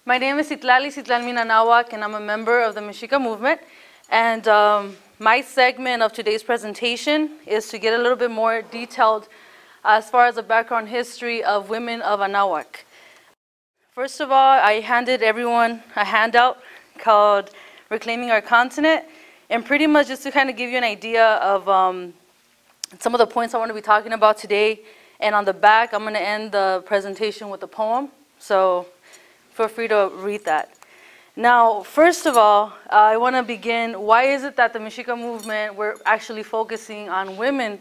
My name is Citlalli, Anahuac, and I'm a member of the Mexica movement. And my segment of today's presentation is to get a little bit more detailed as far as the background history of women of Anahuac. First of all, I handed everyone a handout called Reclaiming Our Continent, and pretty much just to kind of give you an idea of some of the points I want to be talking about today. And on the back, I'm going to end the presentation with a poem. So feel free to read that. Now, first of all, I want to begin, why is it that the Mexica movement, we're actually focusing on women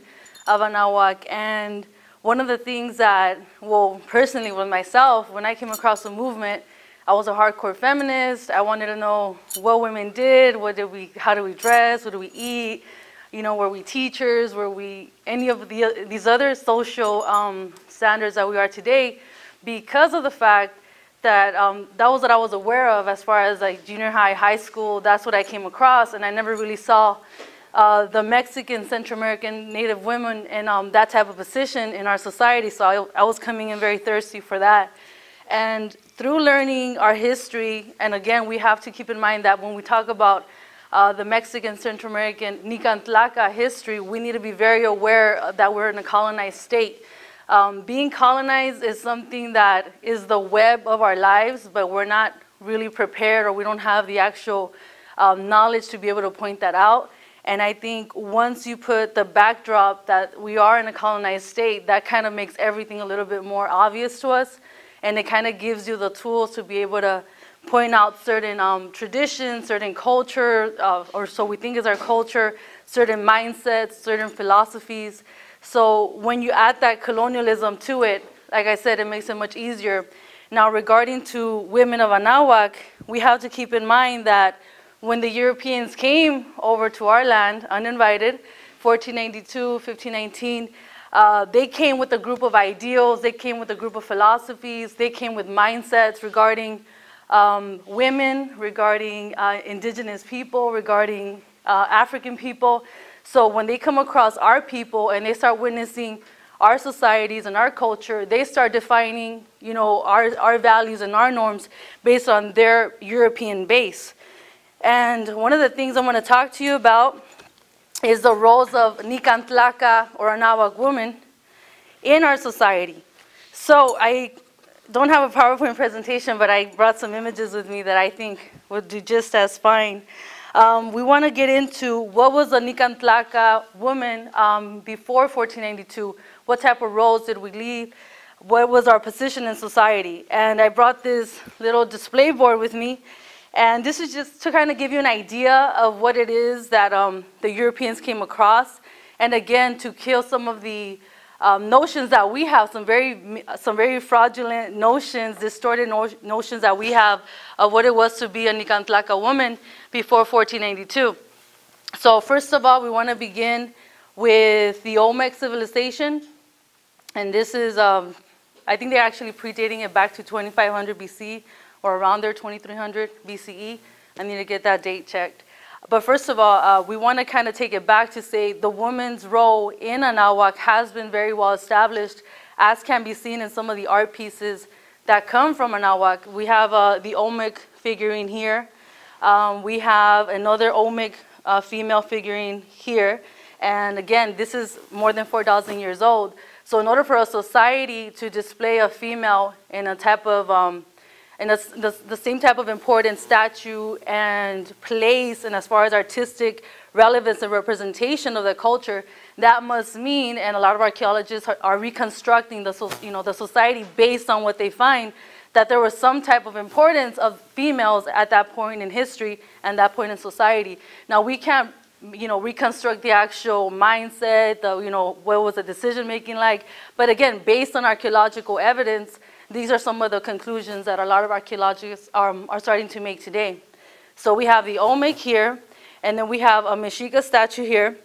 of Anahuac? And one of the things that, well, personally with myself, when I came across the movement, I was a hardcore feminist. I wanted to know what women did, how do we dress, what do we eat, were we teachers, were we any of these other social standards that we are today, because of the fact that that was what I was aware of as far as like junior high, high school. That's what I came across, and I never really saw the Mexican, Central American, Native women in that type of position in our society. So I was coming in very thirsty for that. And through learning our history, and again, we have to keep in mind that when we talk about the Mexican, Central American, Nicantlaca history, we need to be very aware that we're in a colonized state. Being colonized is something that is the web of our lives, but we're not really prepared, or we don't have the actual knowledge to be able to point that out. And I think once you put the backdrop that we are in a colonized state, that kind of makes everything a little bit more obvious to us. And it kind of gives you the tools to be able to point out certain traditions, certain culture, or so we think is our culture, certain mindsets, certain philosophies. So when you add that colonialism to it, like I said, it makes it much easier. Now, regarding to women of Anahuac, we have to keep in mind that when the Europeans came over to our land, uninvited, 1492, 1519, they came with a group of ideals, they came with a group of philosophies, they came with mindsets regarding women, regarding indigenous people, regarding African people. So when they come across our people and they start witnessing our societies and our culture, they start defining, our values and our norms based on their European base. And one of the things I'm going to talk to you about is the roles of Nicantlaca or Anahuac women in our society. So I don't have a PowerPoint presentation, but I brought some images with me that I think would do just as fine. We want to get into what was a Nicantlaca woman before 1492, what type of roles did we lead, what was our position in society. And I brought this little display board with me, and this is just to kind of give you an idea of what it is that the Europeans came across, and again, to kill some of the notions that we have, some very fraudulent notions, distorted notions that we have of what it was to be a Nicantlaca woman before 1492. So first of all, we want to begin with the Olmec civilization. And this is, I think they're actually predating it back to 2500 BC or around there, 2300 BCE. I need to get that date checked. But first of all, we want to kind of take it back to say the woman's role in Anahuac has been very well established, as can be seen in some of the art pieces that come from Anahuac. We have the Olmec figurine here. We have another Olmec female figurine here. And again, this is more than 4,000 years old. So in order for a society to display a female in a type of and the same type of important statue and place, and as far as artistic relevance and representation of the culture, that must mean, and a lot of archaeologists are reconstructing the society based on what they find, that there was some type of importance of females at that point in history and that point in society. Now, we can't reconstruct the actual mindset, what was the decision making like, but again, based on archaeological evidence, these are some of the conclusions that a lot of archaeologists are starting to make today. So we have the Olmec here, and then we have a Mexica statue here.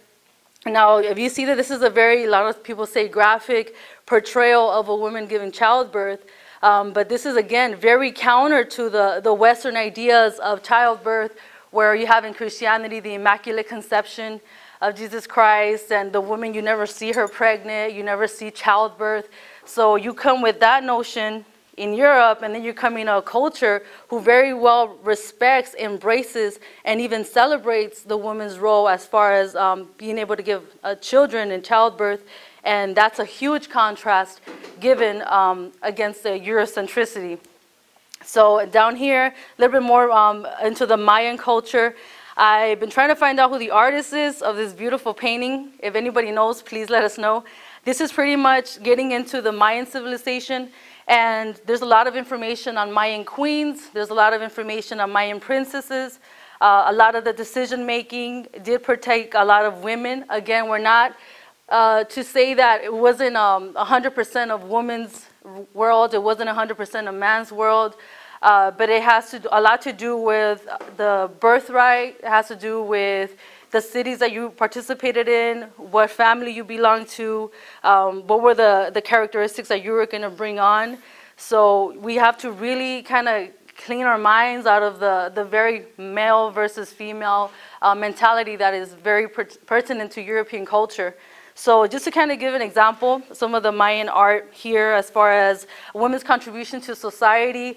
Now, if you see that this is a lot of people say graphic portrayal of a woman giving childbirth, but this is, again, very counter to the Western ideas of childbirth, where you have in Christianity the Immaculate Conception of Jesus Christ, and the woman, you never see her pregnant, you never see childbirth. So you come with that notion in Europe, and then you're coming to a culture who very well respects, embraces, and even celebrates the woman's role as far as being able to give children in childbirth. And that's a huge contrast given against the Eurocentricity. So down here, a little bit more into the Mayan culture. I've been trying to find out who the artist is of this beautiful painting. If anybody knows, please let us know. This is pretty much getting into the Mayan civilization, and there's a lot of information on Mayan queens. There's a lot of information on Mayan princesses. A lot of the decision making did partake a lot of women. Again, we're not to say that it wasn't 100% of women's world, it wasn't 100% of man's world, but it has a lot to do with the birthright. It has to do with the cities that you participated in, what family you belong to, what were the characteristics that you were going to bring on. So we have to really kind of clean our minds out of the very male versus female mentality that is very pertinent to European culture. So just to kind of give an example, some of the Mayan art here as far as women's contribution to society,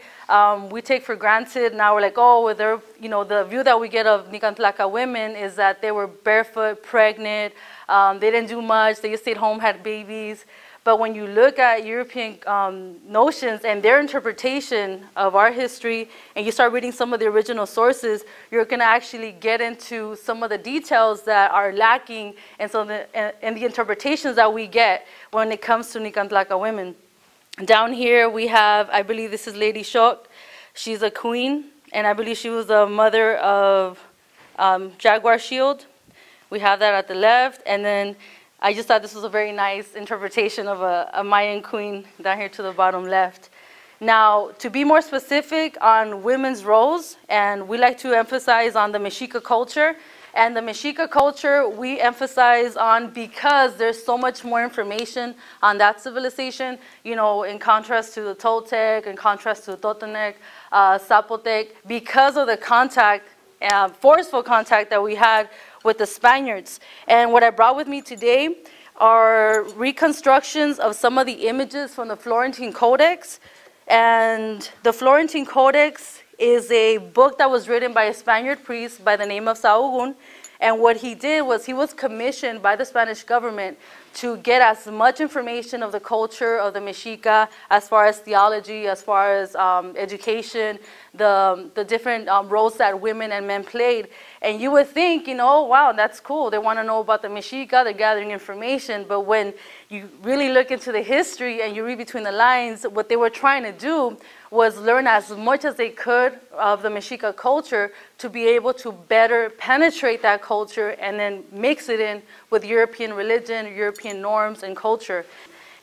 we take for granted. Now we're like, oh, well, they're, you know, the view that we get of Nicantlaca women is that they were barefoot, pregnant, they didn't do much, they just stayed home, had babies. But when you look at European notions and their interpretation of our history, and you start reading some of the original sources, you're going to actually get into some of the details that are lacking and the interpretations that we get when it comes to Nicantlaca women. Down here we have, I believe this is Lady Shock. She's a queen, and I believe she was the mother of Jaguar Shield. We have that at the left, and then I just thought this was a very nice interpretation of a Mayan queen down here to the bottom left. Now, to be more specific on women's roles, and we like to emphasize on the Mexica culture, and the Mexica culture we emphasize on because there's so much more information on that civilization, you know, in contrast to the Toltec, in contrast to the Totonac, Zapotec, because of the contact, forceful contact that we had with the Spaniards. And what I brought with me today are reconstructions of some of the images from the Florentine Codex. And the Florentine Codex is a book that was written by a Spaniard priest by the name of Sahagún. And what he did was he was commissioned by the Spanish government to get as much information of the culture of the Mexica as far as theology, as far as education, the different roles that women and men played. And you would think, you know, oh, wow, that's cool. They want to know about the Mexica, they're gathering information. But when you really look into the history and you read between the lines, what they were trying to do was learn as much as they could of the Mexica culture to be able to better penetrate that culture and then mix it in with European religion, European norms and culture.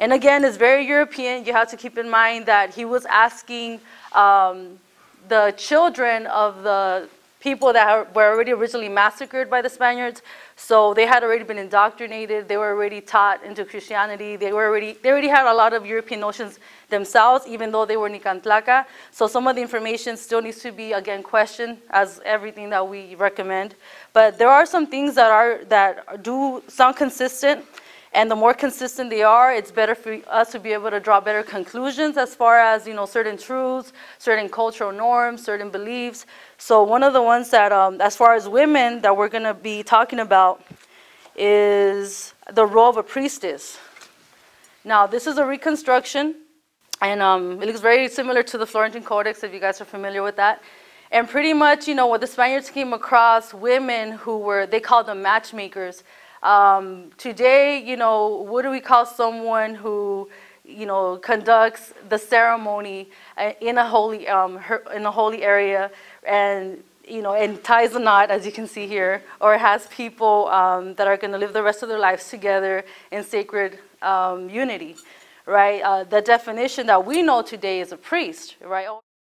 And again, it's very European. You have to keep in mind that he was asking the children of the people that were already originally massacred by the Spaniards. So they had already been indoctrinated. They were already taught into Christianity. They already had a lot of European notions themselves, even though they were Nicantlaca. So some of the information still needs to be, again, questioned, as everything that we recommend. But there are some things that do sound consistent. And the more consistent they are, it's better for us to be able to draw better conclusions as far as, you know, certain truths, certain cultural norms, certain beliefs. So one of the ones that, as far as women, that we're going to be talking about is the role of a priestess. Now, this is a reconstruction, and it looks very similar to the Florentine Codex, if you guys are familiar with that. And pretty much, you know, when the Spaniards came across women who were, they called them matchmakers. Today, you know, what do we call someone who, you know, conducts the ceremony in a holy area, and, you know, and ties a knot, as you can see here, or has people that are going to live the rest of their lives together in sacred unity, right? The definition that we know today is a priest, right?